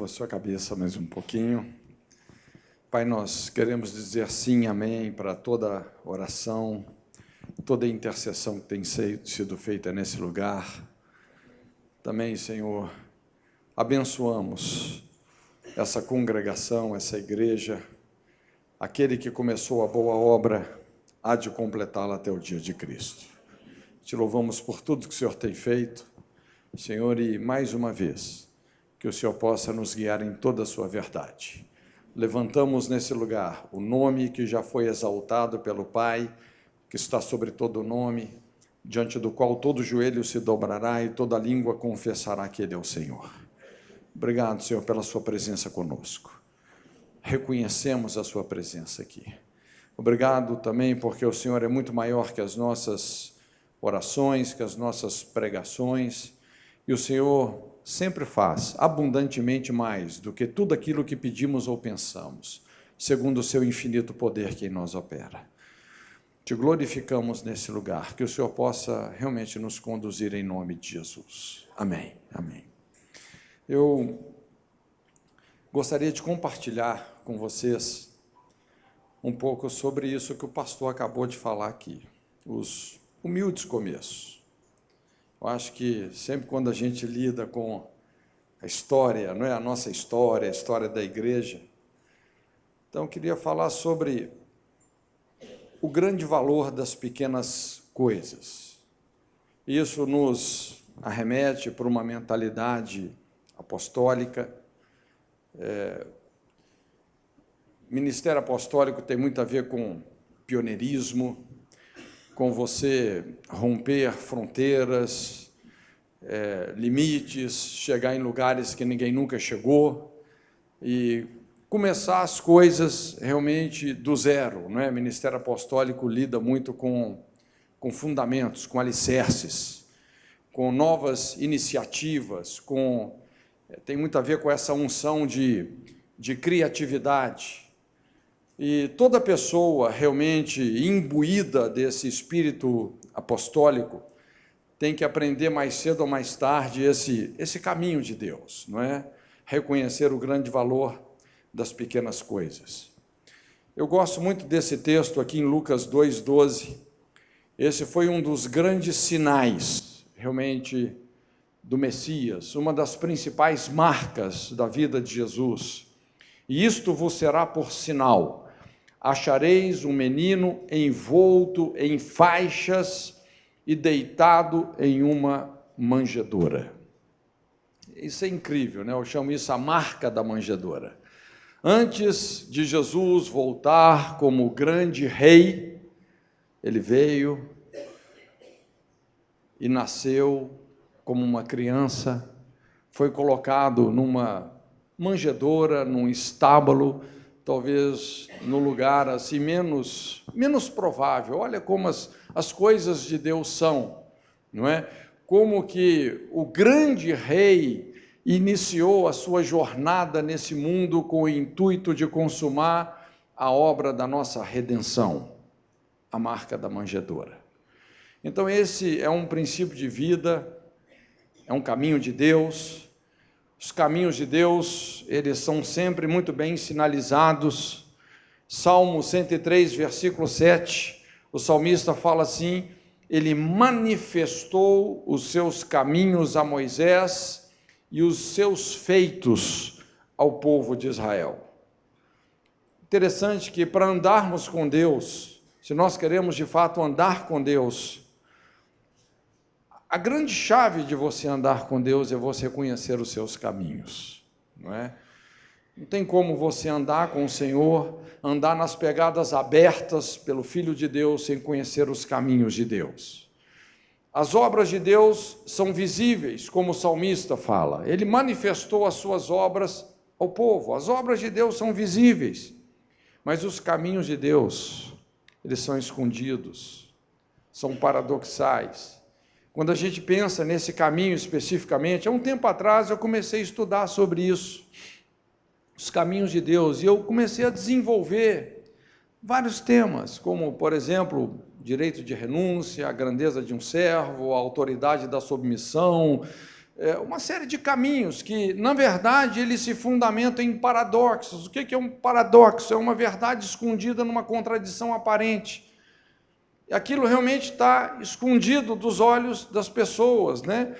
curva a sua cabeça mais um pouquinho. Pai, nós queremos dizer sim, amém, para toda oração, toda intercessão que tem sido feita nesse lugar. Também, Senhor, abençoamos essa congregação, essa igreja. Aquele que começou a boa obra há de completá-la até o dia de Cristo. Te louvamos por tudo que o Senhor tem feito, Senhor, e mais uma vez, que o Senhor possa nos guiar em toda a sua verdade. Levantamos nesse lugar o nome que já foi exaltado pelo Pai, que está sobre todo nome, diante do qual todo joelho se dobrará e toda língua confessará que Ele é o Senhor. Obrigado, Senhor, pela sua presença conosco. Reconhecemos a sua presença aqui. Obrigado também porque o Senhor é muito maior que as nossas orações, que as nossas pregações, e o Senhor sempre faz abundantemente mais do que tudo aquilo que pedimos ou pensamos, segundo o seu infinito poder que em nós opera. Te glorificamos nesse lugar, que o Senhor possa realmente nos conduzir em nome de Jesus. Amém. Amém. Eu gostaria de compartilhar com vocês um pouco sobre isso que o pastor acabou de falar aqui, os humildes começos. Eu acho que sempre quando a gente lida com a história, não é a nossa história, a história da igreja, então eu queria falar sobre o grande valor das pequenas coisas. Isso nos arremete para uma mentalidade apostólica. Ministério apostólico tem muito a ver com pioneirismo, com você romper fronteiras, limites, chegar em lugares que ninguém nunca chegou e começar as coisas realmente do zero, não é? O Ministério apostólico lida muito com fundamentos, com alicerces, com novas iniciativas, tem muito a ver com essa unção de criatividade. E toda pessoa realmente imbuída desse espírito apostólico tem que aprender mais cedo ou mais tarde esse caminho de Deus, não é? Reconhecer o grande valor das pequenas coisas. Eu gosto muito desse texto aqui em Lucas 2:12. Esse foi um dos grandes sinais, realmente, do Messias, uma das principais marcas da vida de Jesus. E isto vos será por sinal: achareis um menino envolto em faixas e deitado em uma manjedoura. Isso é incrível, né? Eu chamo isso a marca da manjedoura. Antes de Jesus voltar como grande rei, ele veio e nasceu como uma criança, foi colocado numa manjedoura, num estábulo, talvez no lugar assim menos provável. Olha como as coisas de Deus são, não é? Como que o grande rei iniciou a sua jornada nesse mundo com o intuito de consumar a obra da nossa redenção, a marca da manjedoura. Então esse é um princípio de vida, é um caminho de Deus. Os caminhos de Deus, eles são sempre muito bem sinalizados. Salmo 103, versículo 7, o salmista fala assim: ele manifestou os seus caminhos a Moisés e os seus feitos ao povo de Israel. Interessante que para andarmos com Deus, se nós queremos de fato andar com Deus, a grande chave de você andar com Deus é você conhecer os seus caminhos, não é? Não tem como você andar com o Senhor, andar nas pegadas abertas pelo Filho de Deus sem conhecer os caminhos de Deus. As obras de Deus são visíveis, como o salmista fala. Ele manifestou as suas obras ao povo. As obras de Deus são visíveis, mas os caminhos de Deus, eles são escondidos, são paradoxais. Quando a gente pensa nesse caminho especificamente, há um tempo atrás eu comecei a estudar sobre isso, os caminhos de Deus, e eu comecei a desenvolver vários temas, como, por exemplo, direito de renúncia, a grandeza de um servo, a autoridade da submissão, uma série de caminhos que, na verdade, eles se fundamentam em paradoxos. O que é um paradoxo? É uma verdade escondida numa contradição aparente. Aquilo realmente está escondido dos olhos das pessoas, né?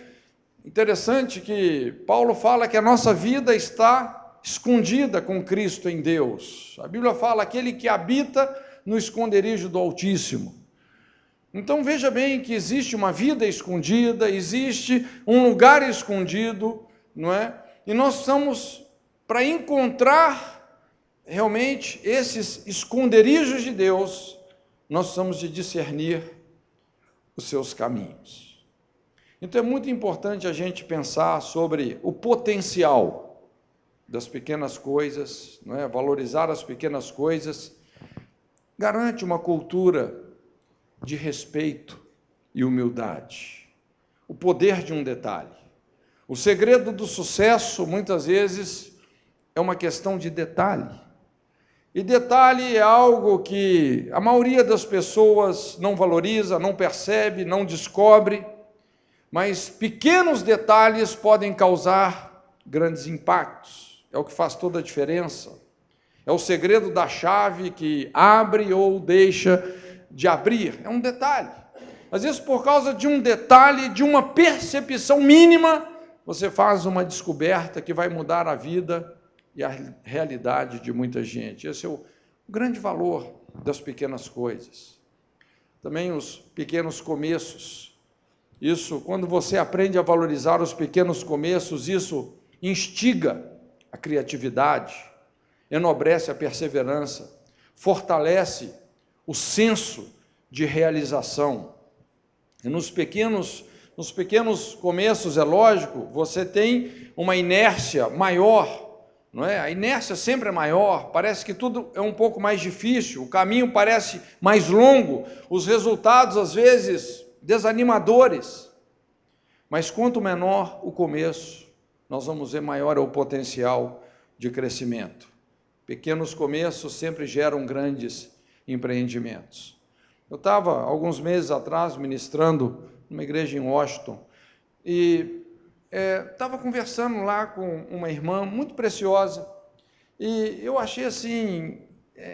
Interessante que Paulo fala que a nossa vida está escondida com Cristo em Deus. A Bíblia fala aquele que habita no esconderijo do Altíssimo. Então veja bem que existe uma vida escondida, existe um lugar escondido, não é? E nós estamos para encontrar realmente esses esconderijos de Deus, nós precisamos de discernir os seus caminhos. Então é muito importante a gente pensar sobre o potencial das pequenas coisas, não é? Valorizar as pequenas coisas, garante uma cultura de respeito e humildade. O poder de um detalhe. O segredo do sucesso, muitas vezes, é uma questão de detalhe. E detalhe é algo que a maioria das pessoas não valoriza, não percebe, não descobre, mas pequenos detalhes podem causar grandes impactos. É o que faz toda a diferença. É o segredo da chave que abre ou deixa de abrir. É um detalhe. Às vezes, por causa de um detalhe, de uma percepção mínima, você faz uma descoberta que vai mudar a vida e a realidade de muita gente. Esse é o grande valor das pequenas coisas. Também os pequenos começos. Isso, quando você aprende a valorizar os pequenos começos, isso instiga a criatividade, enobrece a perseverança, fortalece o senso de realização. E nos pequenos começos, é lógico, você tem uma inércia maior, não é? A inércia sempre é maior, parece que tudo é um pouco mais difícil, o caminho parece mais longo, os resultados, às vezes, desanimadores. Mas quanto menor o começo, nós vamos ver maior é o potencial de crescimento. Pequenos começos sempre geram grandes empreendimentos. Eu estava, alguns meses atrás, ministrando numa igreja em Washington, e estava conversando lá com uma irmã muito preciosa, e eu achei assim,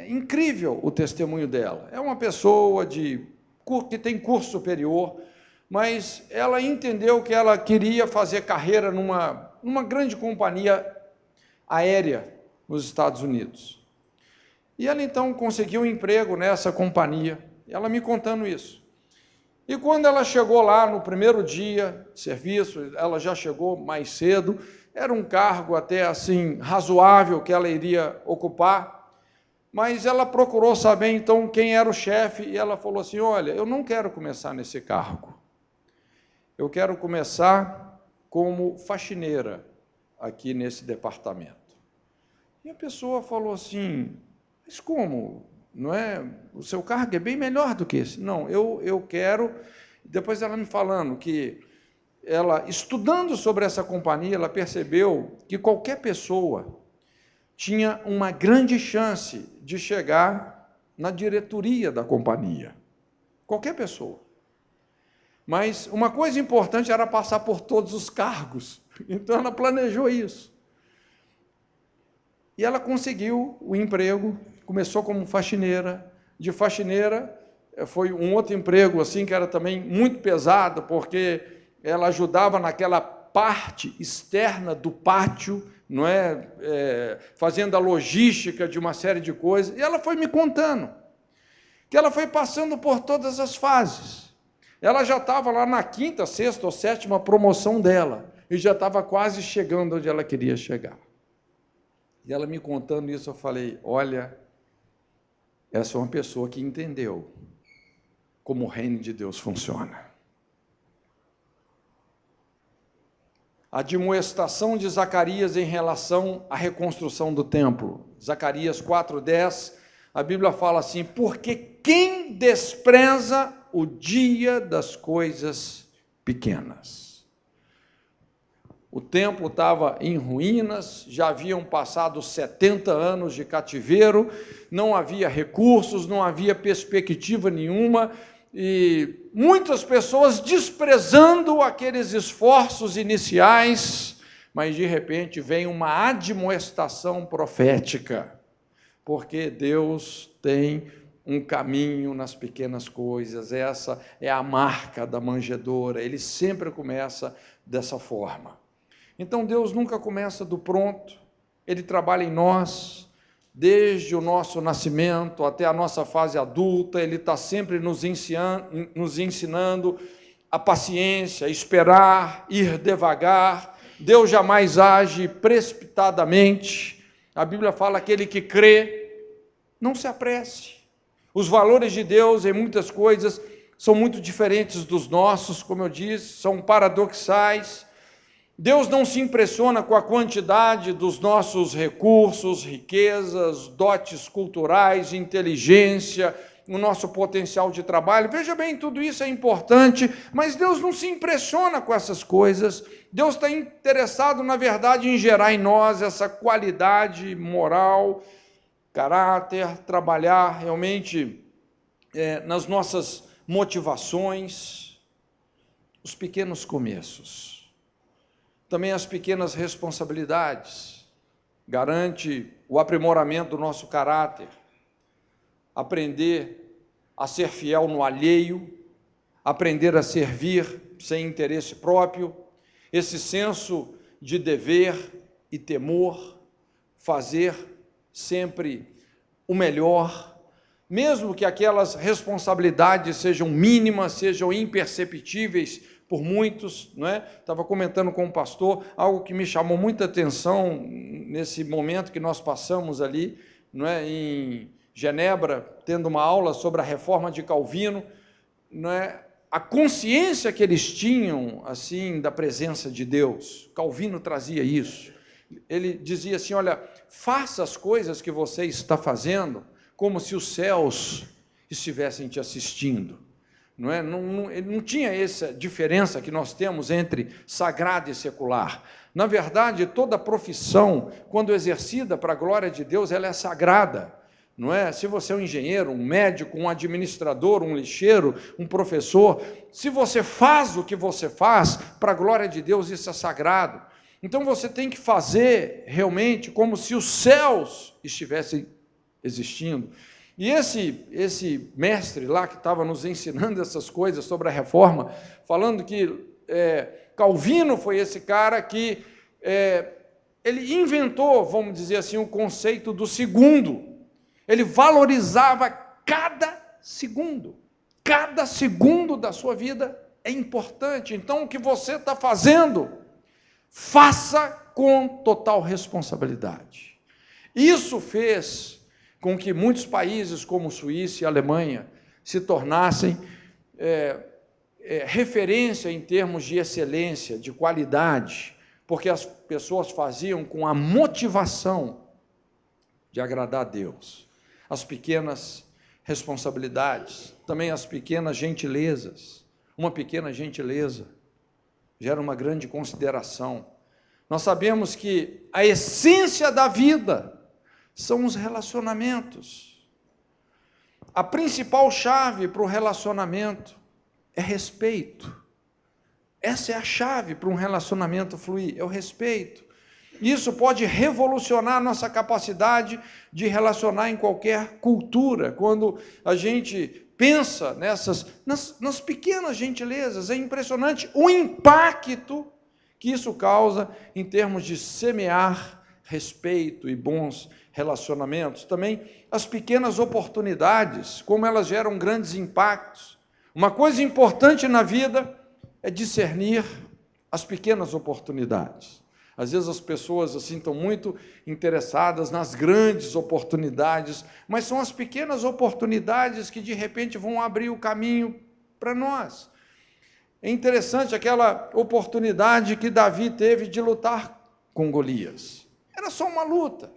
incrível o testemunho dela. É uma pessoa que tem curso superior, mas ela entendeu que ela queria fazer carreira numa grande companhia aérea nos Estados Unidos. E ela então conseguiu um emprego nessa companhia, ela me contando isso. E quando ela chegou lá no primeiro dia de serviço, ela já chegou mais cedo, era um cargo até assim razoável que ela iria ocupar, mas ela procurou saber então quem era o chefe e ela falou assim: olha, eu não quero começar nesse cargo, eu quero começar como faxineira aqui nesse departamento. E a pessoa falou assim: mas como? Não é? O seu cargo é bem melhor do que esse. Não, eu quero... Depois ela me falando que ela, estudando sobre essa companhia, ela percebeu que qualquer pessoa tinha uma grande chance de chegar na diretoria da companhia. Qualquer pessoa. Mas uma coisa importante era passar por todos os cargos. Então ela planejou isso. E ela conseguiu o emprego, começou como faxineira. De faxineira foi um outro emprego assim que era também muito pesado, porque ela ajudava naquela parte externa do pátio, não é? Fazendo a logística de uma série de coisas. E ela foi me contando que ela foi passando por todas as fases. Ela já estava lá na 5ª, 6ª ou 7ª promoção dela e já estava quase chegando onde ela queria chegar. E ela me contando isso, eu falei: olha, essa é uma pessoa que entendeu como o reino de Deus funciona. A admoestação de Zacarias em relação à reconstrução do templo. Zacarias 4:10, a Bíblia fala assim: porque quem despreza o dia das coisas pequenas. O templo estava em ruínas, já haviam passado 70 anos de cativeiro, não havia recursos, não havia perspectiva nenhuma, e muitas pessoas desprezando aqueles esforços iniciais, mas de repente vem uma admoestação profética, porque Deus tem um caminho nas pequenas coisas. Essa é a marca da manjedoura, ele sempre começa dessa forma. Então Deus nunca começa do pronto, ele trabalha em nós, desde o nosso nascimento até a nossa fase adulta, ele está sempre nos ensinando a paciência, a esperar, ir devagar. Deus jamais age precipitadamente. A Bíblia fala: aquele que crê, não se apresse. Os valores de Deus em muitas coisas são muito diferentes dos nossos, como eu disse, são paradoxais. Deus não se impressiona com a quantidade dos nossos recursos, riquezas, dotes culturais, inteligência, o nosso potencial de trabalho. Veja bem, tudo isso é importante, mas Deus não se impressiona com essas coisas. Deus está interessado, na verdade, em gerar em nós essa qualidade moral, caráter, trabalhar realmente nas nossas motivações, os pequenos começos. Também as pequenas responsabilidades, garante o aprimoramento do nosso caráter, aprender a ser fiel no alheio, aprender a servir sem interesse próprio, esse senso de dever e temor, fazer sempre o melhor, mesmo que aquelas responsabilidades sejam mínimas, sejam imperceptíveis por muitos, não é? Estava comentando com o pastor, algo que me chamou muita atenção nesse momento que nós passamos ali, não é? Em Genebra, tendo uma aula sobre a reforma de Calvino, não é? A consciência que eles tinham, assim, da presença de Deus. Calvino trazia isso. Ele dizia assim: olha, faça as coisas que você está fazendo como se os céus estivessem te assistindo. Não é? Ele não tinha essa diferença que nós temos entre sagrado e secular. Na verdade, toda profissão, quando exercida para a glória de Deus, ela é sagrada. Não é? Se você é um engenheiro, um médico, um administrador, um lixeiro, um professor, se você faz o que você faz para a glória de Deus, isso é sagrado. Então você tem que fazer realmente como se os céus estivessem existindo. E esse mestre lá que estava nos ensinando essas coisas sobre a reforma, falando que Calvino foi esse cara que ele inventou, vamos dizer assim, o conceito do segundo. Ele valorizava cada segundo da sua vida é importante. Então, o que você está fazendo, faça com total responsabilidade. Isso fez com que muitos países como Suíça e Alemanha se tornassem referência em termos de excelência, de qualidade, porque as pessoas faziam com a motivação de agradar a Deus. As pequenas responsabilidades, também as pequenas gentilezas. Uma pequena gentileza gera uma grande consideração. Nós sabemos que a essência da vida são os relacionamentos. A principal chave para o relacionamento é respeito. Essa é a chave para um relacionamento fluir, é o respeito. Isso pode revolucionar a nossa capacidade de relacionar em qualquer cultura. Quando a gente pensa nas pequenas gentilezas, é impressionante o impacto que isso causa em termos de semear respeito e bons relacionamentos. Também as pequenas oportunidades, como elas geram grandes impactos. Uma coisa importante na vida é discernir as pequenas oportunidades. Às vezes as pessoas assim estão muito interessadas nas grandes oportunidades, mas são as pequenas oportunidades que de repente vão abrir o caminho para nós. É interessante aquela oportunidade que Davi teve de lutar com Golias. Era só uma luta.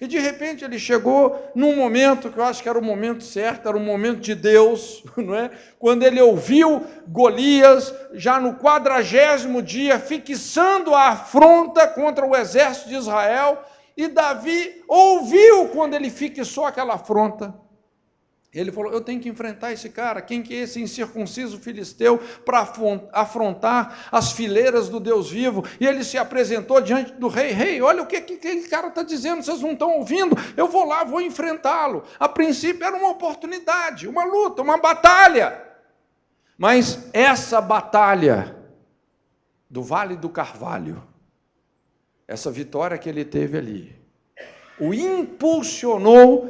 E de repente ele chegou num momento que eu acho que era o momento certo, era o momento de Deus, não é? Quando ele ouviu Golias, já no 40º dia, fixando a afronta contra o exército de Israel, e Davi ouviu quando ele fixou aquela afronta. Ele falou, eu tenho que enfrentar esse cara, quem que é esse incircunciso filisteu para afrontar as fileiras do Deus vivo? E ele se apresentou diante do rei, rei, olha o que aquele cara está dizendo, vocês não estão ouvindo, eu vou lá, vou enfrentá-lo. A princípio era uma oportunidade, uma luta, uma batalha. Mas essa batalha do Vale do Carvalho, essa vitória que ele teve ali, o impulsionou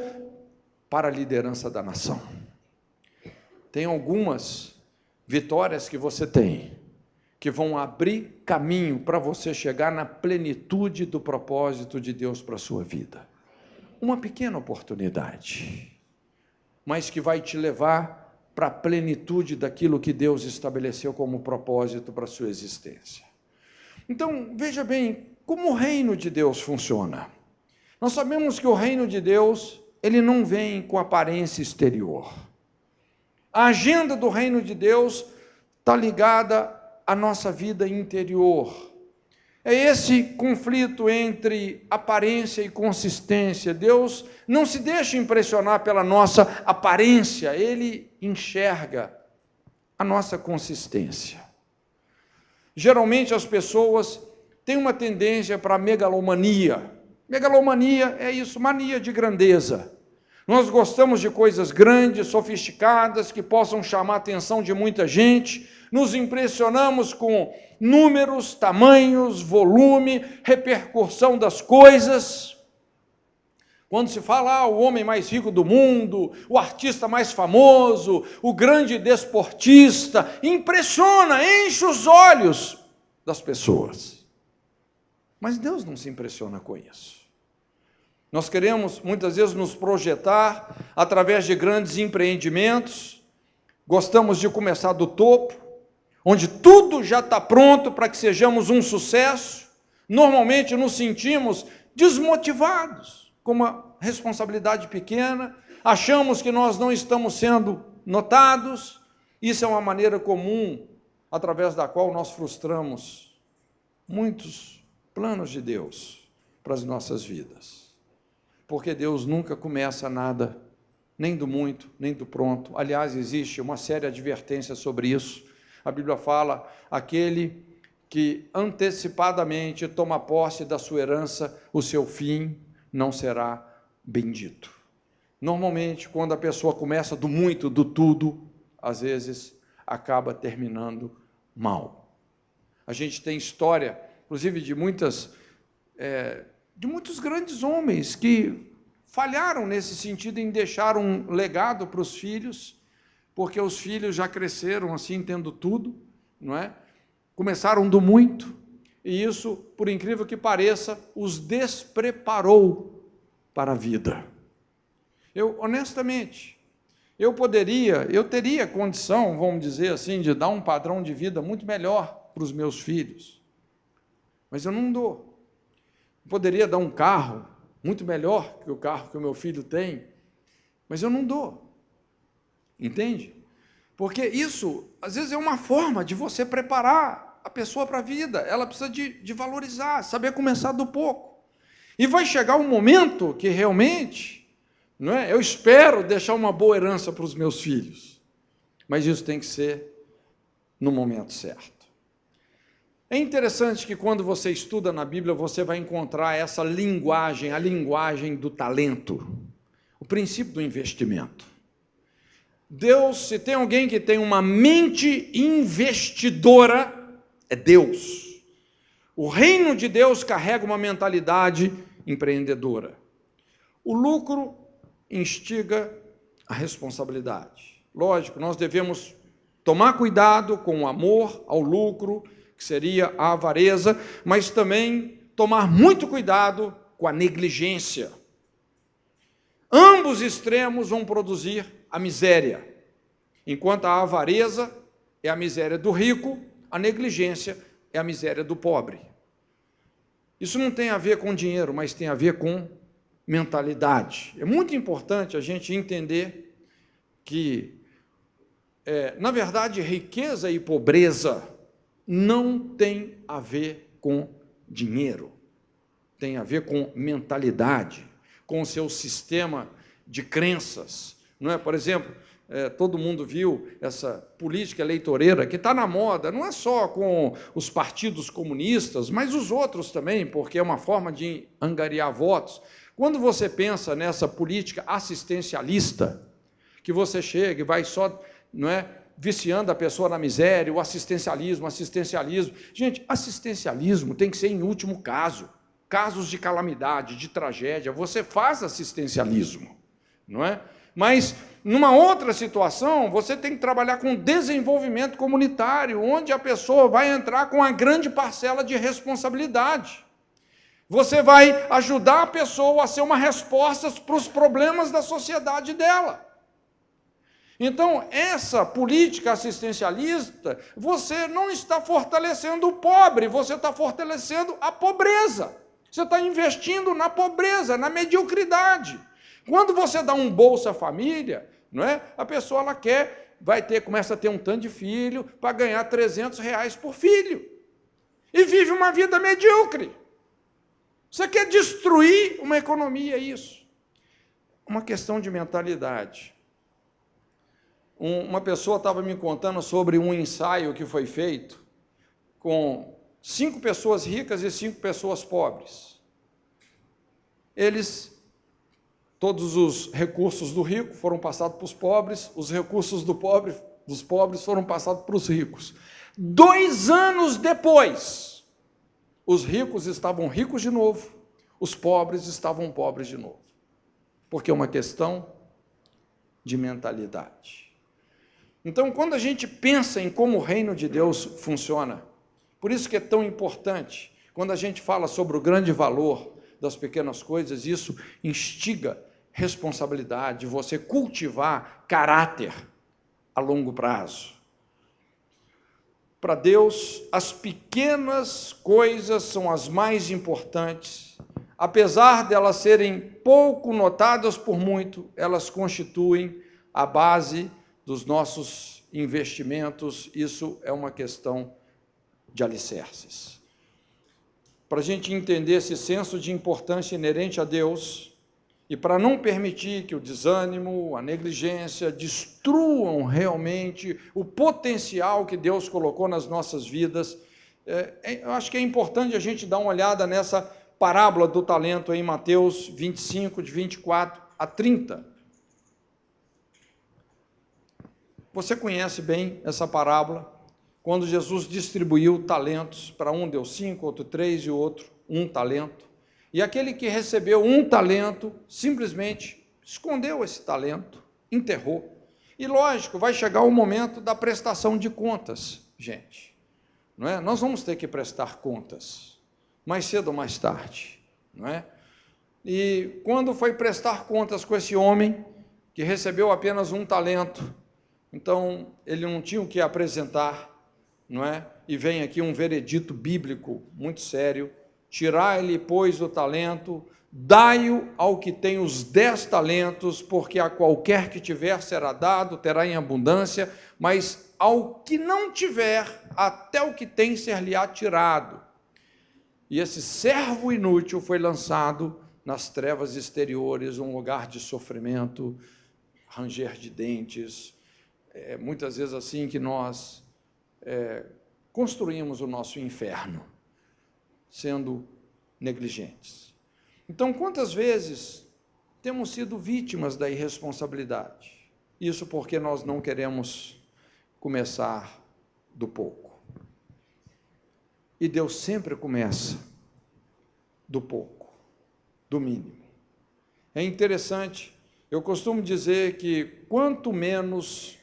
para a liderança da nação. Tem algumas vitórias que você tem, que vão abrir caminho para você chegar na plenitude do propósito de Deus para a sua vida. Uma pequena oportunidade, mas que vai te levar para a plenitude daquilo que Deus estabeleceu como propósito para a sua existência. Então, veja bem, como o reino de Deus funciona. Nós sabemos que o reino de Deus, ele não vem com aparência exterior. A agenda do reino de Deus está ligada à nossa vida interior. É esse conflito entre aparência e consistência. Deus não se deixa impressionar pela nossa aparência, Ele enxerga a nossa consistência. Geralmente as pessoas têm uma tendência para a megalomania. Megalomania é isso, mania de grandeza. Nós gostamos de coisas grandes, sofisticadas, que possam chamar a atenção de muita gente, nos impressionamos com números, tamanhos, volume, repercussão das coisas. Quando se fala, o homem mais rico do mundo, o artista mais famoso, o grande desportista, impressiona, enche os olhos das pessoas. Mas Deus não se impressiona com isso. Nós queremos, muitas vezes, nos projetar através de grandes empreendimentos, gostamos de começar do topo, onde tudo já está pronto para que sejamos um sucesso. Normalmente nos sentimos desmotivados, com uma responsabilidade pequena, achamos que nós não estamos sendo notados. Isso é uma maneira comum, através da qual nós frustramos muitos planos de Deus para as nossas vidas. Porque Deus nunca começa nada, nem do muito, nem do pronto. Aliás, existe uma séria advertência sobre isso. A Bíblia fala, aquele que antecipadamente toma posse da sua herança, o seu fim não será bendito. Normalmente, quando a pessoa começa do muito, do tudo, às vezes acaba terminando mal. A gente tem história, inclusive, de muitos grandes homens que falharam nesse sentido em deixar um legado para os filhos, porque os filhos já cresceram assim, tendo tudo, não é? Começaram do muito, e isso, por incrível que pareça, os despreparou para a vida. Honestamente, eu teria condição, vamos dizer assim, de dar um padrão de vida muito melhor para os meus filhos, mas eu não dou. Poderia dar um carro muito melhor que o carro que o meu filho tem, mas eu não dou. Entende? Porque isso, às vezes, é uma forma de você preparar a pessoa para a vida. Ela precisa de valorizar, saber começar do pouco. E vai chegar um momento que realmente, não é? Eu espero deixar uma boa herança para os meus filhos, mas isso tem que ser no momento certo. É interessante que quando você estuda na Bíblia, você vai encontrar essa linguagem, a linguagem do talento, o princípio do investimento. Deus, se tem alguém que tem uma mente investidora, é Deus. O reino de Deus carrega uma mentalidade empreendedora. O lucro instiga a responsabilidade. Lógico, nós devemos tomar cuidado com o amor ao lucro, que seria a avareza, mas também tomar muito cuidado com a negligência. Ambos extremos vão produzir a miséria. Enquanto a avareza é a miséria do rico, a negligência é a miséria do pobre. Isso não tem a ver com dinheiro, mas tem a ver com mentalidade. É muito importante a gente entender que, na verdade, riqueza e pobreza não tem a ver com dinheiro, tem a ver com mentalidade, com o seu sistema de crenças, não é? Por exemplo, todo mundo viu essa política eleitoreira que está na moda, não é só com os partidos comunistas, mas os outros também, porque é uma forma de angariar votos. Quando você pensa nessa política assistencialista, que você chega e vai só, não é, viciando a pessoa na miséria, o assistencialismo. Gente, assistencialismo tem que ser em último caso, casos de calamidade, de tragédia, você faz assistencialismo, não é? Mas, numa outra situação, você tem que trabalhar com desenvolvimento comunitário, onde a pessoa vai entrar com uma grande parcela de responsabilidade. Você vai ajudar a pessoa a ser uma resposta para os problemas da sociedade dela. Então, essa política assistencialista, você não está fortalecendo o pobre, você está fortalecendo a pobreza. Você está investindo na pobreza, na mediocridade. Quando você dá um Bolsa Família, não é? A pessoa ela quer, começa a ter um tanto de filho para ganhar R$300 por filho. E vive uma vida medíocre. Você quer destruir uma economia, isso. Uma questão de mentalidade. Uma pessoa estava me contando sobre um ensaio que foi feito com 5 pessoas ricas e 5 pessoas pobres. Todos os recursos do rico foram passados para os pobres, os recursos dos pobres foram passados para os ricos. 2 anos depois, os ricos estavam ricos de novo, os pobres estavam pobres de novo. Porque é uma questão de mentalidade. Então, quando a gente pensa em como o reino de Deus funciona, por isso que é tão importante, quando a gente fala sobre o grande valor das pequenas coisas, isso instiga responsabilidade, você cultivar caráter a longo prazo. Para Deus, as pequenas coisas são as mais importantes. Apesar de elas serem pouco notadas por muito, elas constituem a base dos nossos investimentos. Isso é uma questão de alicerces. Para a gente entender esse senso de importância inerente a Deus, e para não permitir que o desânimo, a negligência destruam realmente o potencial que Deus colocou nas nossas vidas, eu acho que é importante a gente dar uma olhada nessa parábola do talento em Mateus 25, de 24 a 30. Você conhece bem essa parábola, quando Jesus distribuiu talentos, para um deu 5, outro 3 e outro 1 talento. E aquele que recebeu 1 talento, simplesmente escondeu esse talento, enterrou. E lógico, vai chegar o momento da prestação de contas, gente. Não é? Nós vamos ter que prestar contas, mais cedo ou mais tarde. Não é? E quando foi prestar contas com esse homem, que recebeu apenas 1 talento, então ele não tinha o que apresentar, não é? E vem aqui um veredito bíblico muito sério: tirai-lhe, pois, o talento, dai-o ao que tem os 10 talentos, porque a qualquer que tiver será dado, terá em abundância, mas ao que não tiver, até o que tem ser-lhe-á tirado. E esse servo inútil foi lançado nas trevas exteriores, um lugar de sofrimento, ranger de dentes. Muitas vezes assim que nós construímos o nosso inferno, sendo negligentes. Então, quantas vezes temos sido vítimas da irresponsabilidade? Isso porque nós não queremos começar do pouco. E Deus sempre começa do pouco, do mínimo. É interessante, eu costumo dizer que quanto menos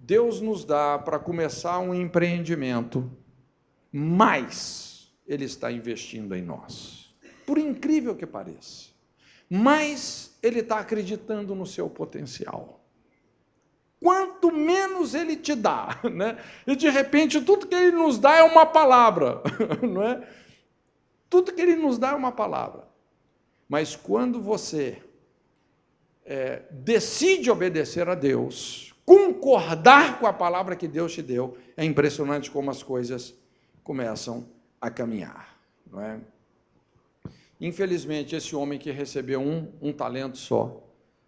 Deus nos dá para começar um empreendimento, mais Ele está investindo em nós. Por incrível que pareça, mais Ele está acreditando no seu potencial. Quanto menos Ele te dá, né? E de repente tudo que Ele nos dá é uma palavra, não é? Tudo que Ele nos dá é uma palavra. Mas quando você decide obedecer a Deus, concordar com a palavra que Deus te deu, é impressionante como as coisas começam a caminhar, não é? Infelizmente, esse homem que recebeu um talento só,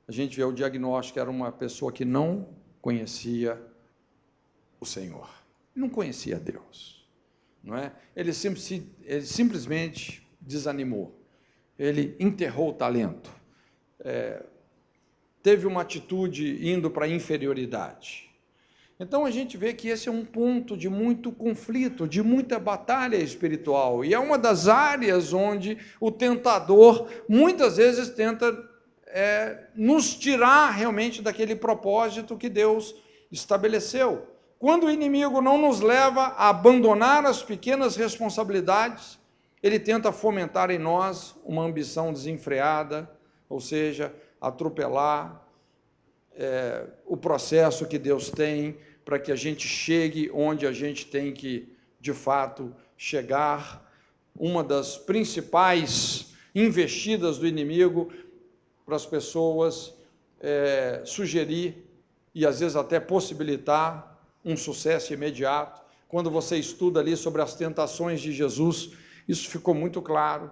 a gente vê o diagnóstico, era uma pessoa que não conhecia o Senhor, não conhecia Deus, não é? Ele simplesmente desanimou, ele enterrou o talento, teve uma atitude indo para a inferioridade. Então a gente vê que esse é um ponto de muito conflito, de muita batalha espiritual, e é uma das áreas onde o tentador muitas vezes tenta nos tirar realmente daquele propósito que Deus estabeleceu. Quando o inimigo não nos leva a abandonar as pequenas responsabilidades, ele tenta fomentar em nós uma ambição desenfreada, ou seja, atropelar o processo que Deus tem para que a gente chegue onde a gente tem que, de fato, chegar. Uma das principais investidas do inimigo para as pessoas sugerir e, às vezes, até possibilitar um sucesso imediato. Quando você estuda ali sobre as tentações de Jesus, isso ficou muito claro.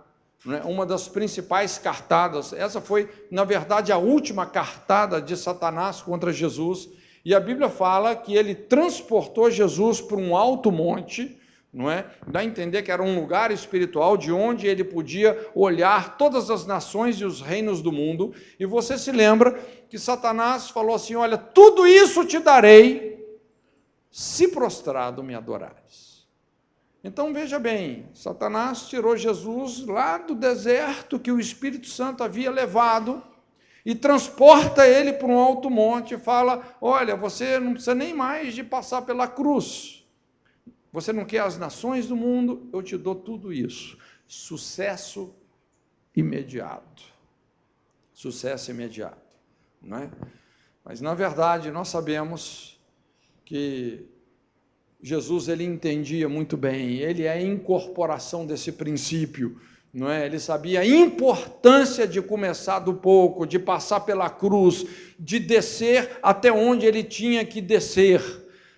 Uma das principais cartadas, essa foi, na verdade, a última cartada de Satanás contra Jesus, e a Bíblia fala que ele transportou Jesus para um alto monte, não é? Dá a entender que era um lugar espiritual de onde ele podia olhar todas as nações e os reinos do mundo, e você se lembra que Satanás falou assim: olha, tudo isso te darei, se prostrado me adorares. Então, veja bem, Satanás tirou Jesus lá do deserto que o Espírito Santo havia levado e transporta ele para um alto monte e fala: olha, você não precisa nem mais de passar pela cruz. Você não quer as nações do mundo? Eu te dou tudo isso. Sucesso imediato. Sucesso imediato, não é? Mas, na verdade, nós sabemos que Jesus, ele entendia muito bem, ele é a incorporação desse princípio, não é? Ele sabia a importância de começar do pouco, de passar pela cruz, de descer até onde ele tinha que descer,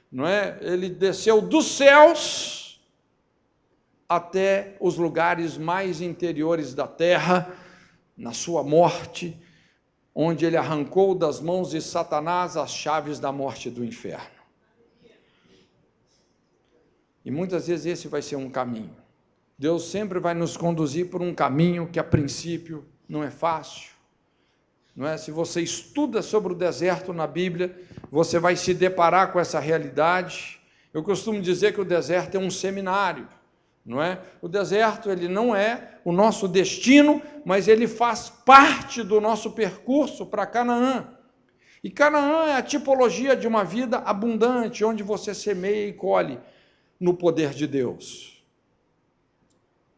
não é? Ele desceu dos céus até os lugares mais interiores da terra, na sua morte, onde ele arrancou das mãos de Satanás as chaves da morte e do inferno. E muitas vezes esse vai ser um caminho. Deus sempre vai nos conduzir por um caminho que, a princípio, não é fácil. Não é? Se você estuda sobre o deserto na Bíblia, você vai se deparar com essa realidade. Eu costumo dizer que o deserto é um seminário. Não é? O deserto, ele não é o nosso destino, mas ele faz parte do nosso percurso para Canaã. E Canaã é a tipologia de uma vida abundante, onde você semeia e colhe no poder de Deus.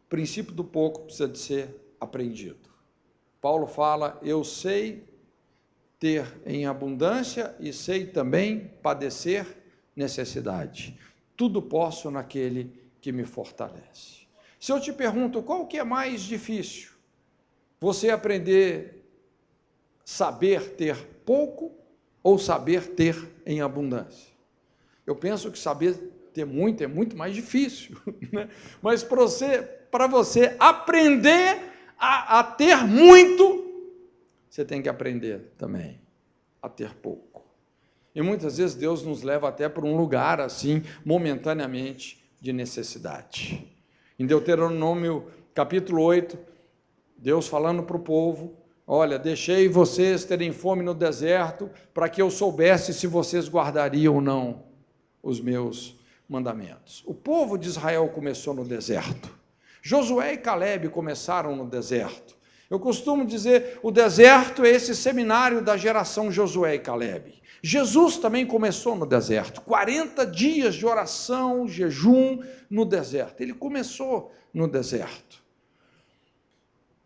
O princípio do pouco precisa de ser aprendido. Paulo fala: eu sei ter em abundância e sei também padecer necessidade. Tudo posso naquele que me fortalece. Se eu te pergunto, qual que é mais difícil? Você aprender saber ter pouco ou saber ter em abundância? Eu penso que saber ter muito é muito mais difícil, né? Mas para você aprender a ter muito, você tem que aprender também a ter pouco. E muitas vezes Deus nos leva até para um lugar assim, momentaneamente, de necessidade. Em Deuteronômio capítulo 8, Deus falando para o povo: olha, deixei vocês terem fome no deserto para que eu soubesse se vocês guardariam ou não os meus mandamentos. O povo de Israel começou no deserto. Josué e Calebe começaram no deserto. Eu costumo dizer, o deserto é esse seminário da geração Josué e Calebe. Jesus também começou no deserto, 40 dias de oração, jejum no deserto. Ele começou no deserto.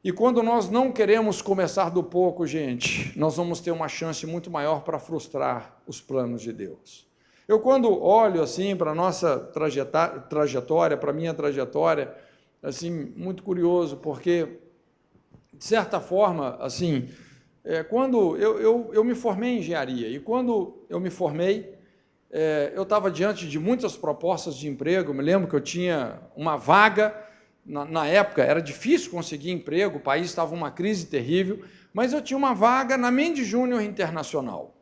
E quando nós não queremos começar do pouco, gente, nós vamos ter uma chance muito maior para frustrar os planos de Deus. Eu, quando olho assim para a nossa trajetória, para a minha trajetória, assim, muito curioso, porque, de certa forma, assim, quando eu me formei em engenharia, e quando eu me formei, eu estava diante de muitas propostas de emprego. Eu me lembro que eu tinha uma vaga na época era difícil conseguir emprego, o país estava uma crise terrível, mas eu tinha uma vaga na Mendes Júnior Internacional.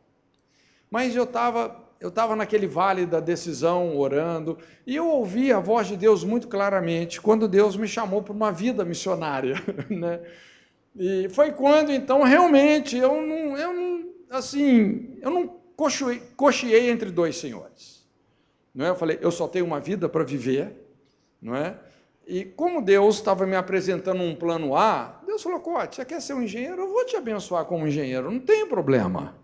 Mas eu estava naquele vale da decisão, orando, e eu ouvi a voz de Deus muito claramente, quando Deus me chamou para uma vida missionária, né? E foi quando, então, realmente, eu não cocheei entre dois senhores. Não é? Eu falei, eu só tenho uma vida para viver, não é? E como Deus estava me apresentando um plano A, Deus falou, Cote, você quer ser um engenheiro? Eu vou te abençoar como engenheiro, não tem problema.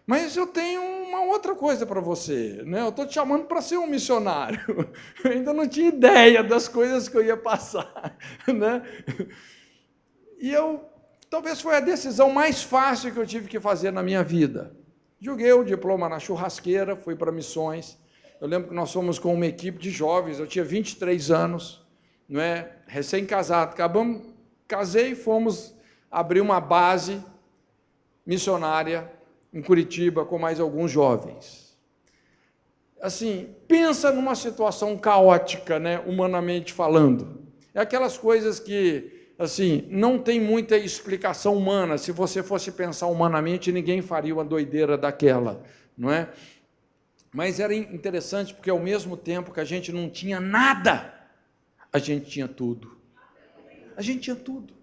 Mas eu tenho uma outra coisa para você, né? Eu estou te chamando para ser um missionário. Eu ainda não tinha ideia das coisas que eu ia passar, né? E talvez foi a decisão mais fácil que eu tive que fazer na minha vida. Joguei o diploma na churrasqueira, fui para missões. Eu lembro que nós fomos com uma equipe de jovens, eu tinha 23 anos, não é? Recém-casado. Casei e fomos abrir uma base missionária em Curitiba com mais alguns jovens. Assim, pensa numa situação caótica, né, humanamente falando. É aquelas coisas que, assim, não tem muita explicação humana. Se você fosse pensar humanamente, ninguém faria uma doideira daquela, não é? Mas era interessante porque, ao mesmo tempo que a gente não tinha nada, a gente tinha tudo. A gente tinha tudo.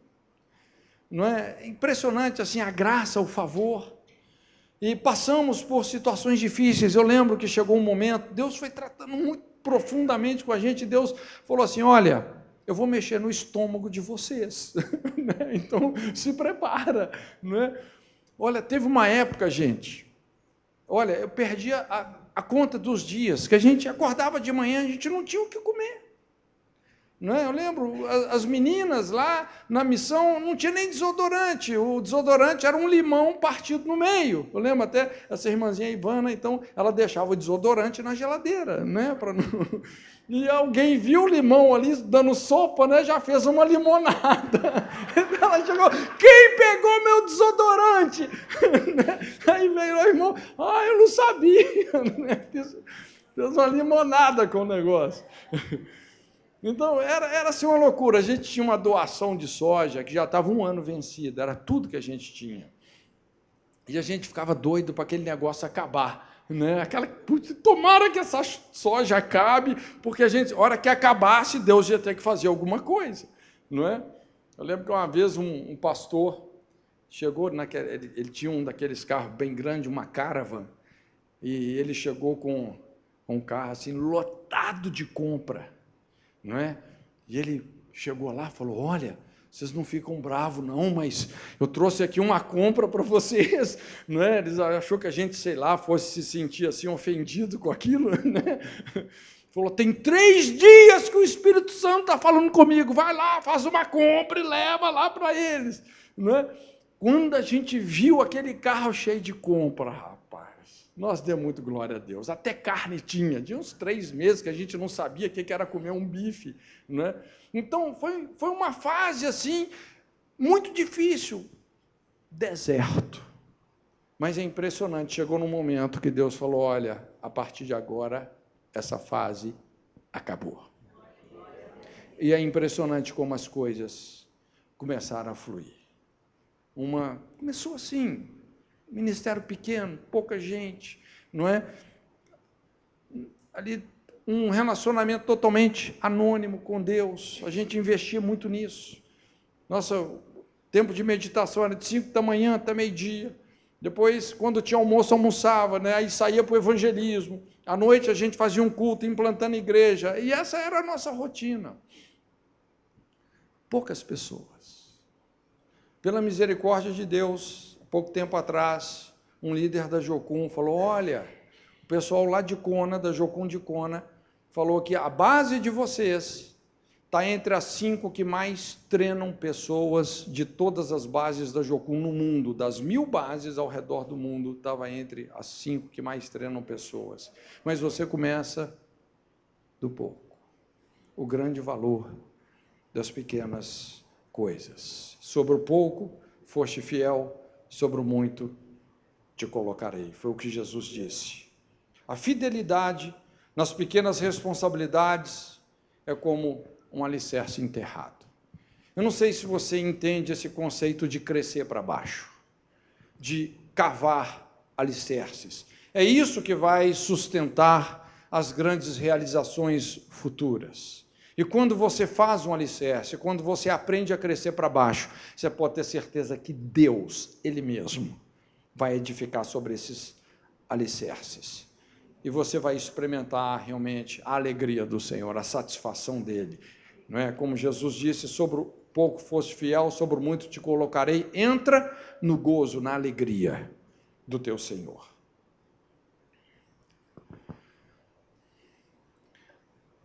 Não é? Impressionante, assim, a graça, o favor. E passamos por situações difíceis. Eu lembro que chegou um momento, Deus foi tratando muito profundamente com a gente, Deus falou assim, olha, eu vou mexer no estômago de vocês, então se prepara, não é? Olha, teve uma época, gente, olha, eu perdi a conta dos dias, que a gente acordava de manhã, a gente não tinha o que comer. Não é? Eu lembro, as meninas lá na missão não tinha nem desodorante, o desodorante era um limão partido no meio. Eu lembro até essa irmãzinha Ivana, então, ela deixava o desodorante na geladeira, né? Não... E alguém viu o limão ali dando sopa, né? Já fez uma limonada. Ela chegou, quem pegou meu desodorante? Aí veio o irmão, eu não sabia. Fez uma limonada com o negócio. Então, era assim uma loucura. A gente tinha uma doação de soja que já estava um ano vencida, era tudo que a gente tinha. E a gente ficava doido para aquele negócio acabar. Né? Tomara que essa soja acabe, porque a hora que acabasse, Deus ia ter que fazer alguma coisa. Não é? Eu lembro que uma vez um pastor chegou, ele tinha um daqueles carros bem grandes, uma caravan, e ele chegou com um carro assim, lotado de compra. Não é? E ele chegou lá e falou, olha, vocês não ficam bravos não, mas eu trouxe aqui uma compra para vocês, não é? Eles achou que a gente, sei lá, fosse se sentir assim ofendido com aquilo, né? Falou, tem 3 dias que o Espírito Santo está falando comigo, vai lá, faz uma compra e leva lá para eles, não é? Quando a gente viu aquele carro cheio de compra, rapaz, nós demos muito glória a Deus. Até carne tinha. De uns 3 meses que a gente não sabia o que era comer um bife. Né? Então, foi uma fase assim, muito difícil. Deserto. Mas é impressionante. Chegou num momento que Deus falou, olha, a partir de agora, essa fase acabou. E é impressionante como as coisas começaram a fluir. Começou assim, ministério pequeno, pouca gente, não é? Ali, um relacionamento totalmente anônimo com Deus, a gente investia muito nisso. Nosso tempo de meditação era de 5 da manhã até meio-dia. Depois, quando tinha almoço, almoçava, né? Aí saía para o evangelismo. À noite a gente fazia um culto, implantando igreja. E essa era a nossa rotina. Poucas pessoas. Pela misericórdia de Deus, pouco tempo atrás, um líder da Jocum falou, olha, o pessoal lá de Kona, da Jocum de Kona, falou que a base de vocês está entre as 5 que mais treinam pessoas de todas as bases da Jocum no mundo. Das 1000 bases ao redor do mundo, estava entre as 5 que mais treinam pessoas. Mas você começa do pouco. O grande valor das pequenas coisas. Sobre o pouco, foste fiel, sobre o muito, te colocarei. Foi o que Jesus disse. A fidelidade nas pequenas responsabilidades é como um alicerce enterrado. Eu não sei se você entende esse conceito de crescer para baixo, de cavar alicerces. É isso que vai sustentar as grandes realizações futuras. E quando você faz um alicerce, quando você aprende a crescer para baixo, você pode ter certeza que Deus, Ele mesmo, vai edificar sobre esses alicerces. E você vai experimentar realmente a alegria do Senhor, a satisfação dEle. Não é? Como Jesus disse, sobre o pouco foste fiel, sobre o muito te colocarei, entra no gozo, na alegria do teu Senhor.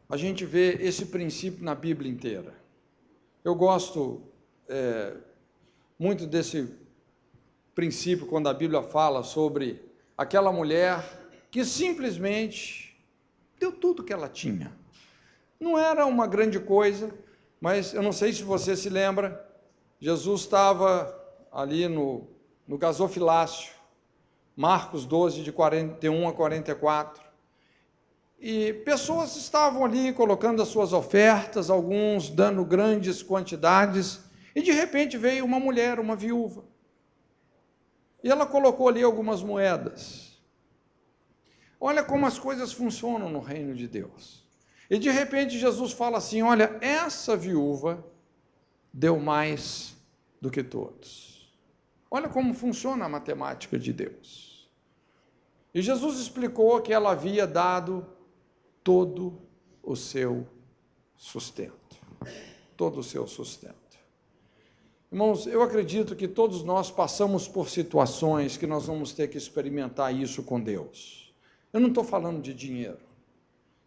A gente vê esse princípio na Bíblia inteira. Eu gosto muito desse princípio quando a Bíblia fala sobre aquela mulher que simplesmente deu tudo que ela tinha. Não era uma grande coisa, mas eu não sei se você se lembra, Jesus estava ali no gasofilácio, Marcos 12, de 41 a 44, e pessoas estavam ali colocando as suas ofertas, alguns dando grandes quantidades, e de repente veio uma mulher, uma viúva, e ela colocou ali algumas moedas. Olha como as coisas funcionam no reino de Deus. E de repente Jesus fala assim, olha, essa viúva deu mais do que todos. Olha como funciona a matemática de Deus. E Jesus explicou que ela havia dado todo o seu sustento. Todo o seu sustento. Irmãos, eu acredito que todos nós passamos por situações que nós vamos ter que experimentar isso com Deus. Eu não estou falando de dinheiro.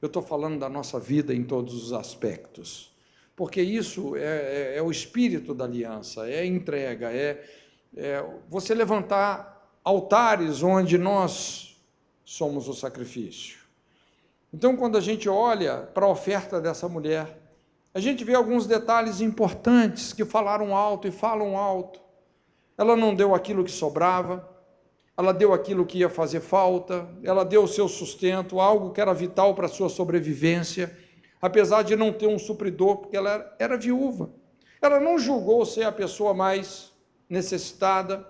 Eu estou falando da nossa vida em todos os aspectos. Porque isso é o espírito da aliança, é entrega, é você levantar altares onde nós somos o sacrifício. Então, quando a gente olha para a oferta dessa mulher, a gente vê alguns detalhes importantes que falaram alto e falam alto. Ela não deu aquilo que sobrava, ela deu aquilo que ia fazer falta, ela deu o seu sustento, algo que era vital para a sua sobrevivência, apesar de não ter um supridor, porque ela era viúva. Ela não julgou ser a pessoa mais necessitada,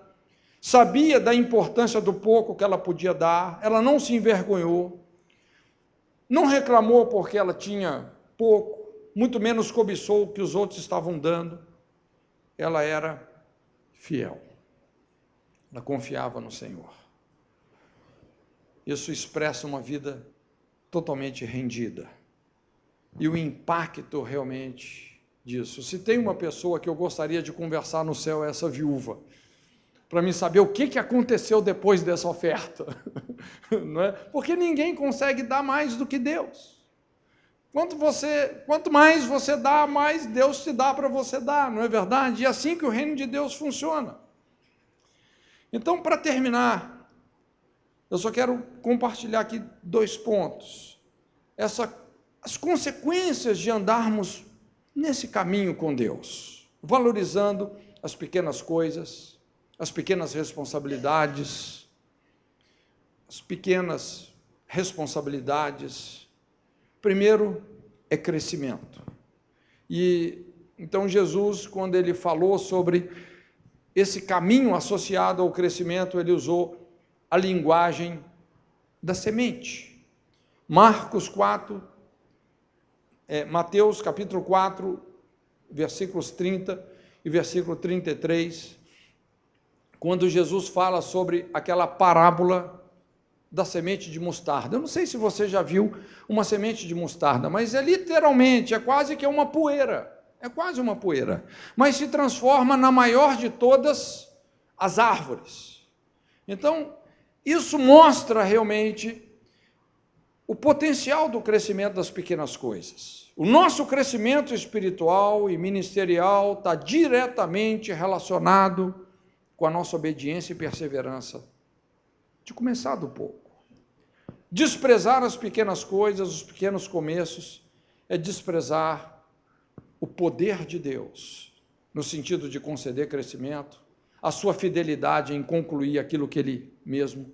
sabia da importância do pouco que ela podia dar, ela não se envergonhou, não reclamou porque ela tinha pouco, muito menos cobiçou o que os outros estavam dando. Ela era fiel. Ela confiava no Senhor. Isso expressa uma vida totalmente rendida. E o impacto realmente disso. Se tem uma pessoa que eu gostaria de conversar no céu, é essa viúva, para mim saber o que aconteceu depois dessa oferta. Não é? Porque ninguém consegue dar mais do que Deus. Quanto mais você dá, mais Deus te dá para você dar, não é verdade? E é assim que o reino de Deus funciona. Então, para terminar, eu só quero compartilhar aqui 2 pontos. As consequências de andarmos nesse caminho com Deus, valorizando as pequenas coisas, as pequenas responsabilidades, Primeiro é crescimento. E então Jesus, quando ele falou sobre esse caminho associado ao crescimento, ele usou a linguagem da semente. Mateus capítulo 4, versículos 30 e versículo 33, quando Jesus fala sobre aquela parábola da semente de mostarda. Eu não sei se você já viu uma semente de mostarda, mas literalmente, quase que uma poeira. É quase uma poeira. Mas se transforma na maior de todas as árvores. Então, isso mostra realmente o potencial do crescimento das pequenas coisas. O nosso crescimento espiritual e ministerial está diretamente relacionado com a nossa obediência e perseverança, de começar do pouco. Desprezar as pequenas coisas, os pequenos começos, é desprezar o poder de Deus, no sentido de conceder crescimento, a sua fidelidade em concluir aquilo que Ele mesmo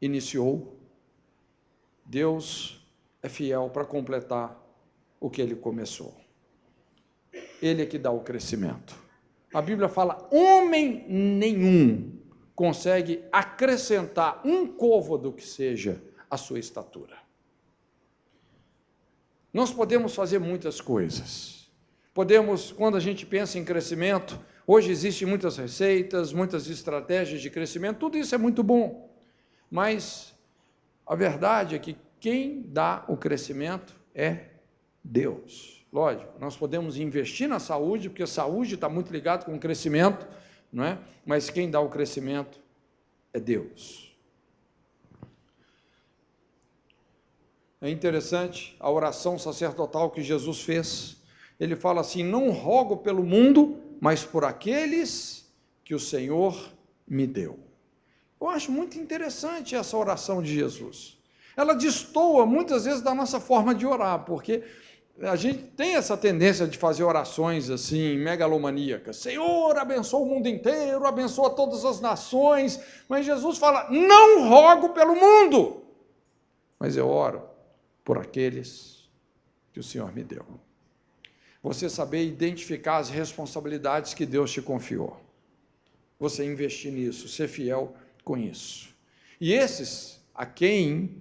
iniciou. Deus é fiel para completar o que Ele começou. Ele é que dá o crescimento. A Bíblia fala: homem nenhum consegue acrescentar um côvado que seja a sua estatura. Nós podemos fazer muitas coisas. Podemos, quando a gente pensa em crescimento, hoje existem muitas receitas, muitas estratégias de crescimento, tudo isso é muito bom. Mas a verdade é que quem dá o crescimento é Deus. Lógico, nós podemos investir na saúde, porque a saúde está muito ligada com o crescimento, não é? Mas quem dá o crescimento é Deus. É interessante a oração sacerdotal que Jesus fez. Ele fala assim: não rogo pelo mundo, mas por aqueles que o Senhor me deu. Eu acho muito interessante essa oração de Jesus. Ela destoa muitas vezes da nossa forma de orar, porque a gente tem essa tendência de fazer orações assim, megalomaníacas. Senhor, abençoa o mundo inteiro, abençoa todas as nações. Mas Jesus fala: não rogo pelo mundo, mas eu oro por aqueles que o Senhor me deu. Você saber identificar as responsabilidades que Deus te confiou. Você investir nisso, ser fiel com isso. E esses a quem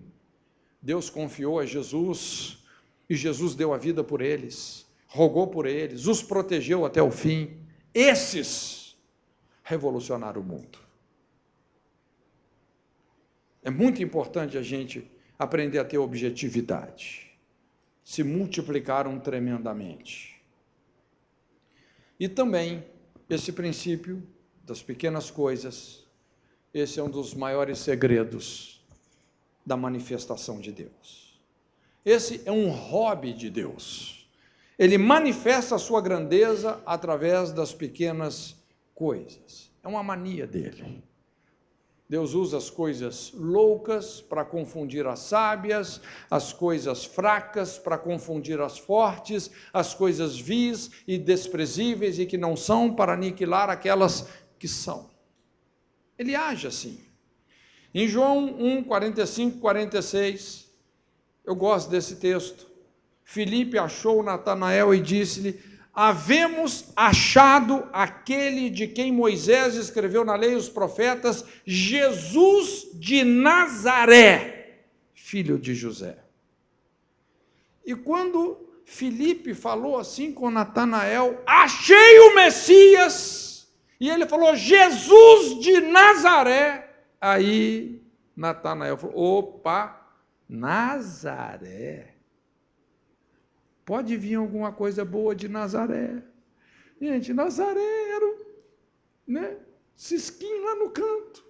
Deus confiou a Jesus, e Jesus deu a vida por eles, rogou por eles, os protegeu até o fim, esses revolucionaram o mundo. É muito importante a gente aprender a ter objetividade. Se multiplicaram tremendamente. E também, esse princípio das pequenas coisas, esse é um dos maiores segredos da manifestação de Deus. Esse é um hobby de Deus. Ele manifesta a sua grandeza através das pequenas coisas. É uma mania dele. Deus usa as coisas loucas para confundir as sábias, as coisas fracas para confundir as fortes, as coisas vis e desprezíveis e que não são para aniquilar aquelas que são. Ele age assim. Em João 1, 45, 46, eu gosto desse texto. Filipe achou Natanael e disse-lhe: havemos achado aquele de quem Moisés escreveu na lei e os profetas, Jesus de Nazaré, filho de José. E quando Filipe falou assim com Natanael: achei o Messias, e ele falou: Jesus de Nazaré, aí Natanael falou: opa, Nazaré. Pode vir alguma coisa boa de Nazaré. Gente, Nazaré era, né, cisquinho lá no canto.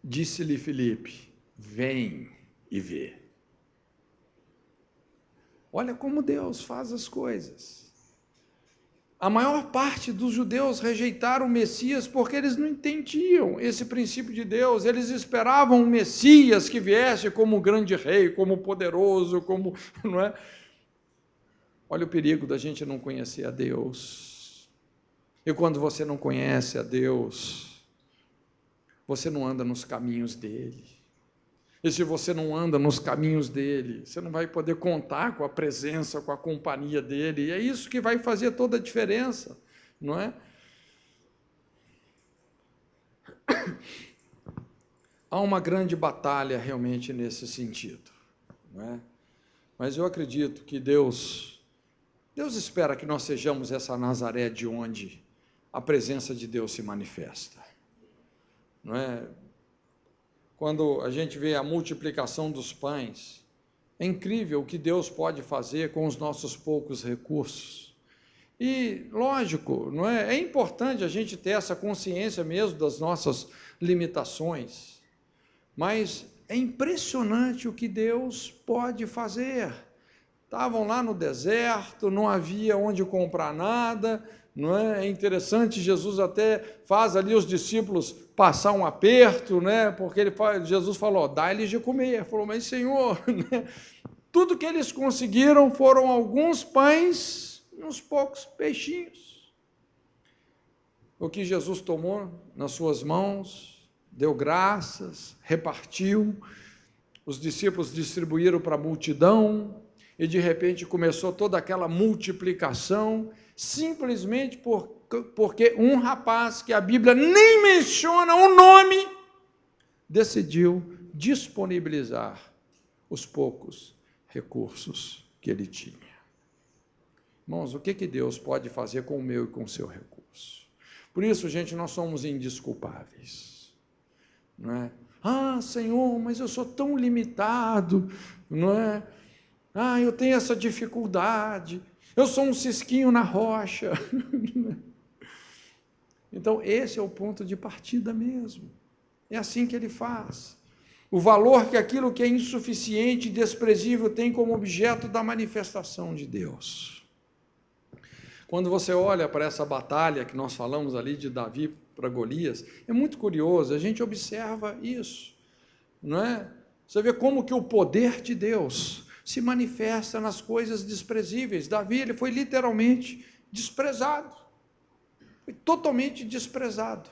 Disse-lhe Filipe: vem e vê. Olha como Deus faz as coisas. A maior parte dos judeus rejeitaram o Messias porque eles não entendiam esse princípio de Deus. Eles esperavam um Messias que viesse como grande rei, como poderoso, como, não é? Olha o perigo da gente não conhecer a Deus. E quando você não conhece a Deus, você não anda nos caminhos dele. E se você não anda nos caminhos dele, você não vai poder contar com a presença, com a companhia dele. E é isso que vai fazer toda a diferença, não é? Há uma grande batalha realmente nesse sentido, não é? Mas eu acredito que Deus espera que nós sejamos essa Nazaré de onde a presença de Deus se manifesta, não é? Quando a gente vê a multiplicação dos pães, é incrível o que Deus pode fazer com os nossos poucos recursos. E, lógico, não é? É importante a gente ter essa consciência mesmo das nossas limitações, mas é impressionante o que Deus pode fazer. Estavam lá no deserto, não havia onde comprar nada, não é? É interessante, Jesus até faz ali os discípulos passar um aperto, né? Porque Jesus falou: dá-lhes de comer. Ele falou: mas Senhor, né? Tudo que eles conseguiram foram alguns pães e uns poucos peixinhos. O que Jesus tomou nas suas mãos, deu graças, repartiu, os discípulos distribuíram para a multidão, e de repente começou toda aquela multiplicação, simplesmente porque um rapaz, que a Bíblia nem menciona o nome, decidiu disponibilizar os poucos recursos que ele tinha. Irmãos, o que Deus pode fazer com o meu e com o seu recurso? Por isso, gente, nós somos indesculpáveis, não é? Ah, Senhor, mas eu sou tão limitado, não é? Ah, eu tenho essa dificuldade, eu sou um cisquinho na rocha. Então, esse é o ponto de partida mesmo. É assim que ele faz. O valor que aquilo que é insuficiente e desprezível tem como objeto da manifestação de Deus. Quando você olha para essa batalha que nós falamos ali de Davi para Golias, é muito curioso, a gente observa isso, não é? Você vê como que o poder de Deus se manifesta nas coisas desprezíveis. Davi, ele foi literalmente desprezado, foi totalmente desprezado.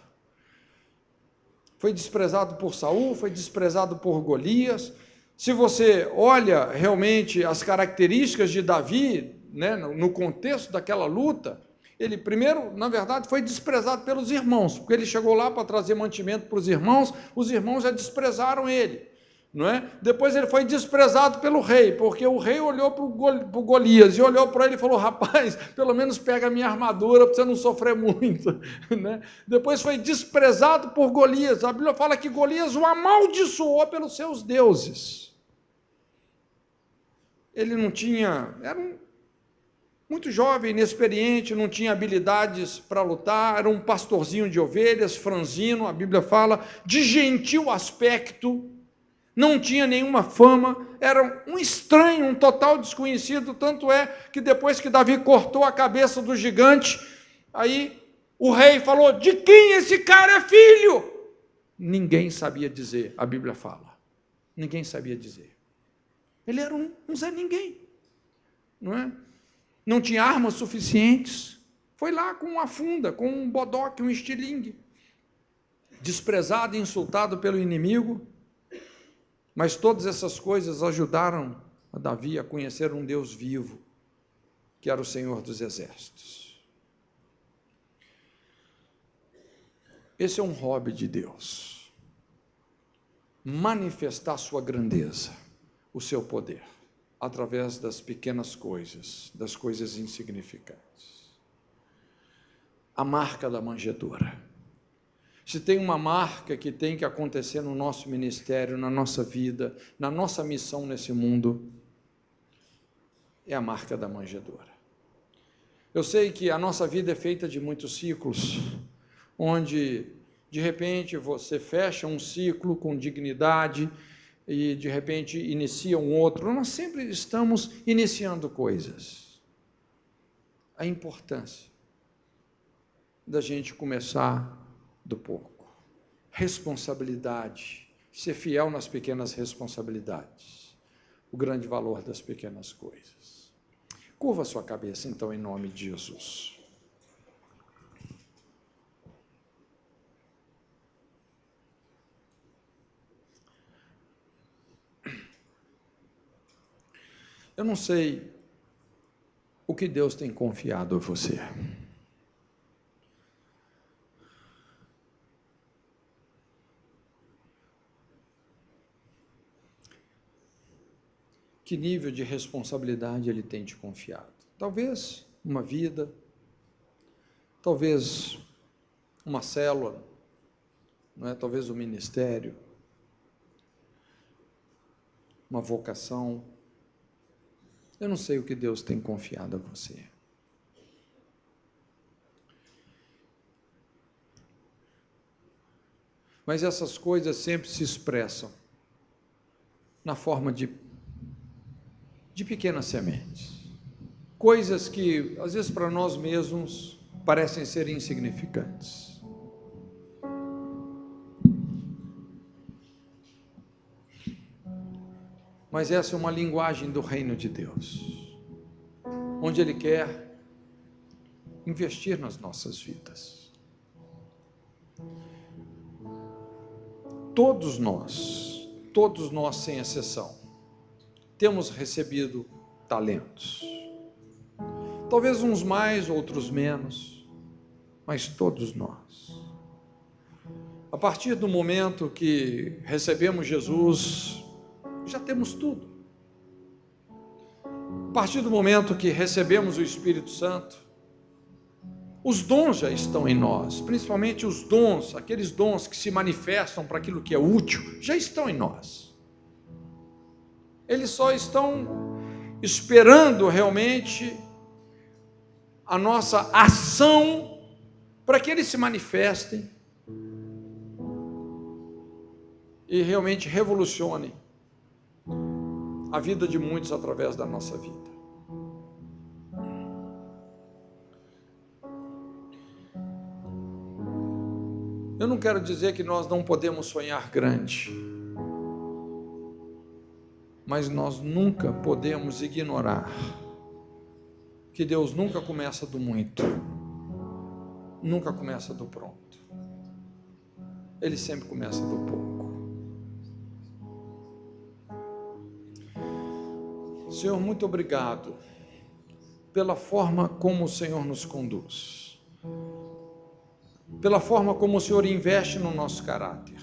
Foi desprezado por Saul, foi desprezado por Golias. Se você olha realmente as características de Davi, né, no contexto daquela luta, ele primeiro, na verdade, foi desprezado pelos irmãos, porque ele chegou lá para trazer mantimento para os irmãos já desprezaram ele, não é? Depois ele foi desprezado pelo rei, porque o rei olhou para o Golias e olhou para ele e falou: rapaz, pelo menos pega a minha armadura para você não sofrer muito, né? Depois foi desprezado por Golias. A Bíblia fala que Golias o amaldiçoou pelos seus deuses. Ele não tinha, muito jovem, inexperiente, não tinha habilidades para lutar, era um pastorzinho de ovelhas, franzino, a Bíblia fala, de gentil aspecto, não tinha nenhuma fama, era um estranho, um total desconhecido, tanto é que depois que Davi cortou a cabeça do gigante, aí o rei falou: de quem esse cara é filho? Ninguém sabia dizer, a Bíblia fala, ninguém sabia dizer. Ele era um Zé Ninguém, não é? Não tinha armas suficientes, foi lá com uma funda, com um bodoque, um estilingue, desprezado e insultado pelo inimigo, mas todas essas coisas ajudaram a Davi a conhecer um Deus vivo, que era o Senhor dos Exércitos. Esse é um hobby de Deus, manifestar sua grandeza, o seu poder, através das pequenas coisas, das coisas insignificantes. A marca da manjedoura. Se tem uma marca que tem que acontecer no nosso ministério, na nossa vida, na nossa missão nesse mundo, é a marca da manjedoura. Eu sei que a nossa vida é feita de muitos ciclos, onde de repente você fecha um ciclo com dignidade e de repente inicia um outro. Nós sempre estamos iniciando coisas. A importância da gente começar do pouco. Responsabilidade, ser fiel nas pequenas responsabilidades, o grande valor das pequenas coisas. Curva a sua cabeça, então, em nome de Jesus. Eu não sei o que Deus tem confiado a você. Que nível de responsabilidade Ele tem te confiado? Talvez uma vida, talvez uma célula, não é? Talvez um ministério, uma vocação. Eu não sei o que Deus tem confiado a você. Mas essas coisas sempre se expressam na forma de pequenas sementes. Coisas que, às vezes, para nós mesmos, parecem ser insignificantes. Mas essa é uma linguagem do reino de Deus, onde Ele quer investir nas nossas vidas. Todos nós sem exceção, temos recebido talentos. Talvez uns mais, outros menos, mas todos nós. A partir do momento que recebemos Jesus, já temos tudo. A partir do momento que recebemos o Espírito Santo, os dons já estão em nós, principalmente os dons, aqueles dons que se manifestam para aquilo que é útil, já estão em nós. Eles só estão esperando realmente a nossa ação para que eles se manifestem e realmente revolucionem a vida de muitos através da nossa vida. Eu não quero dizer que nós não podemos sonhar grande, mas nós nunca podemos ignorar que Deus nunca começa do muito, nunca começa do pronto. Ele sempre começa do pouco. Senhor, muito obrigado pela forma como o Senhor nos conduz, pela forma como o Senhor investe no nosso caráter,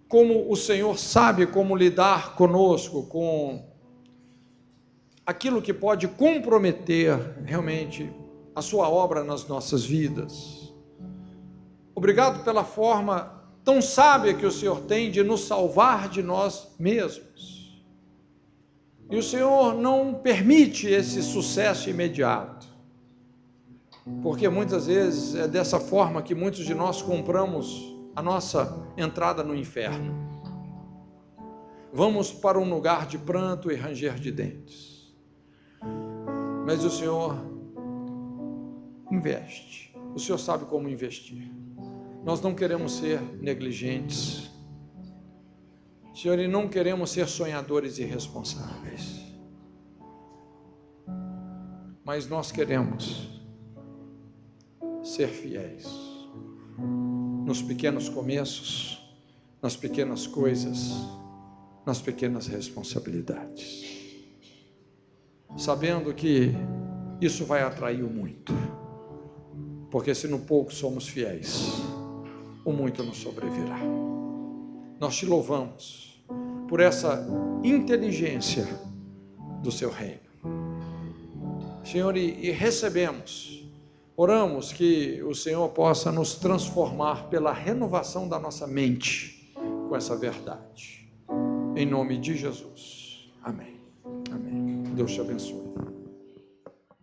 como o Senhor sabe como lidar conosco, com aquilo que pode comprometer realmente a sua obra nas nossas vidas. Obrigado pela forma tão sábia que o Senhor tem de nos salvar de nós mesmos. E o Senhor não permite esse sucesso imediato, porque muitas vezes é dessa forma que muitos de nós compramos a nossa entrada no inferno. Vamos para um lugar de pranto e ranger de dentes. Mas o Senhor investe. O Senhor sabe como investir. Nós não queremos ser negligentes. Senhor, e não queremos ser sonhadores irresponsáveis. Mas nós queremos ser fiéis nos pequenos começos, nas pequenas coisas, nas pequenas responsabilidades, sabendo que isso vai atrair o muito, porque se no pouco somos fiéis, o muito nos sobrevirá. Nós te louvamos por essa inteligência do seu reino, Senhor, e recebemos, oramos que o Senhor possa nos transformar pela renovação da nossa mente com essa verdade, em nome de Jesus, amém, amém. Deus te abençoe.